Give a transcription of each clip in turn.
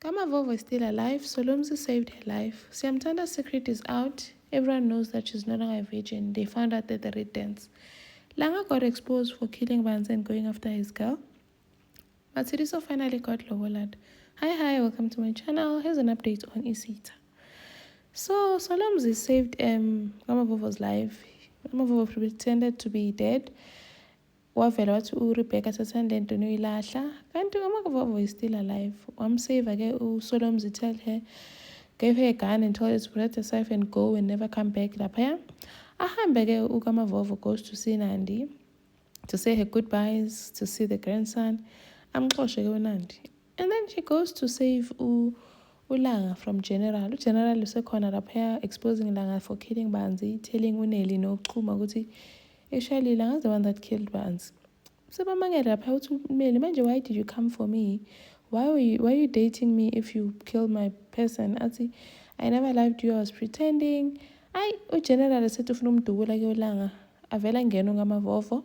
Kamavovo is still alive. Solomzi saved her life. Siamtanda's secret is out. Everyone knows that she's no longer a virgin. They found out at the Red Dance. Langa got exposed for killing Banza and going after his girl. Matsiriso finally got Lobolad. Hi, welcome to my channel. Here's an update on Isita. So Solomzi saved Kamavovo's life. Kamavovo pretended to be dead. Wavela wathi uRebecca sathanda into noyilahla kanti uMakavovo is still alive. Wamsave ke uSolomzi, tell her, gave her a gun and told her to protect herself and go and never come back laphaya. Ahambe ke uKamavovo goes to see Nandi to say her goodbyes, to see the grandson. Amxoshe ke uNandi. And then she goes to save Ulanga from General. General usekhona laphaya exposing Langa for killing Banzi, telling uNelly noXhuma ukuthi actually Langa's the one that killed Banzi. Sebamangela lapha uthi Meli, manje why did you come for me? Why are you dating me if you killed my person? Athi I never loved you, I was pretending. Ugeneral esethi ufuna umdubula ke uLanga avela ngeno ngamavovo.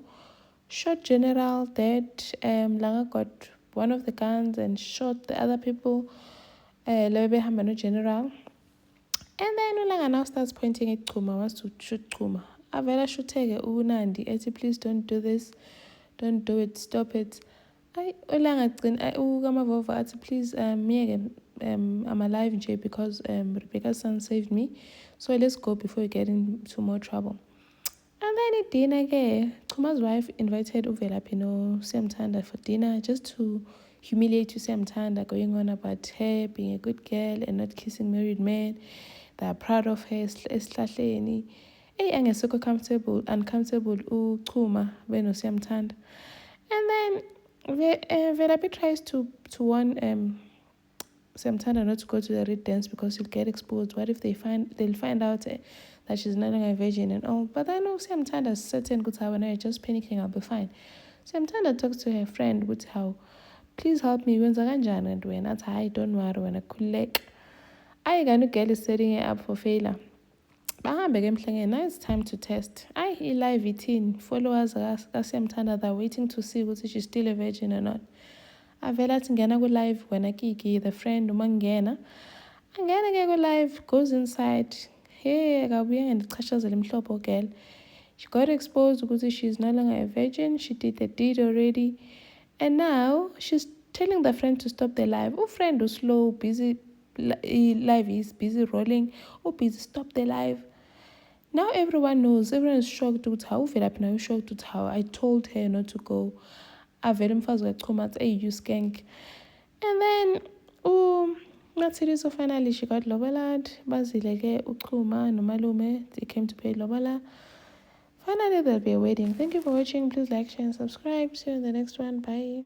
Shot General dead. Langa got one of the guns and shot the other people. Lebehamba no General. And then Ulanga now starts pointing at Xhuma, wants to shoot Xhuma. Avela shuteke uNandi ethi please don't do this. Don't do it, stop it. Ulanga uKamavovo athi please I'm alive nje because Rebecca's son saved me. So let's go before we get into more trouble. And then at dinner ke Xuma's wife invited Uvelaphi no Siamthanda for dinner just to humiliate Siamthanda, going on about her being a good girl and not kissing married men. They are proud of her esihlahleni. Angesekho uncomfortable uXhuma beno Siamthanda. And then Velaphi tries to warn Siamthanda not to go to the Red Dance because she'll get exposed. What if they'll find out that she's no longer a virgin and all? But I know Siamthanda is certain good how when I'm just panicking, I'll be fine. Siamthanda talks to her friend with how, please help me when kanjani and when that's hi, don't worry when I could gonna girl is setting her up for failure. Now it's time to test. Live 18 followers kaSiamthanda, they're waiting to see whether she's still a virgin or not. Avela tingena go live when Kiki, the friend umangena. Angena go live, goes inside. Hey, kabuya and qhashazela imhlobo girl. She got exposed because she's no longer a virgin. She did the deed already. And now she's telling the friend to stop the live. Oh, friend was slow, busy. Live is busy rolling. Oh, busy, stop the live. Now everyone knows. Everyone is shocked with how Velaphi now shocked with how I told her not to go. Avele umfazi kaXhuma athi, hey, you skank. And then Matsiriso finally she got Lobolad. Bazile ke uXhuma nomalume, they came to pay Lobola. Finally there'll be a wedding. Thank you for watching. Please like, share and subscribe. See you in the next one. Bye.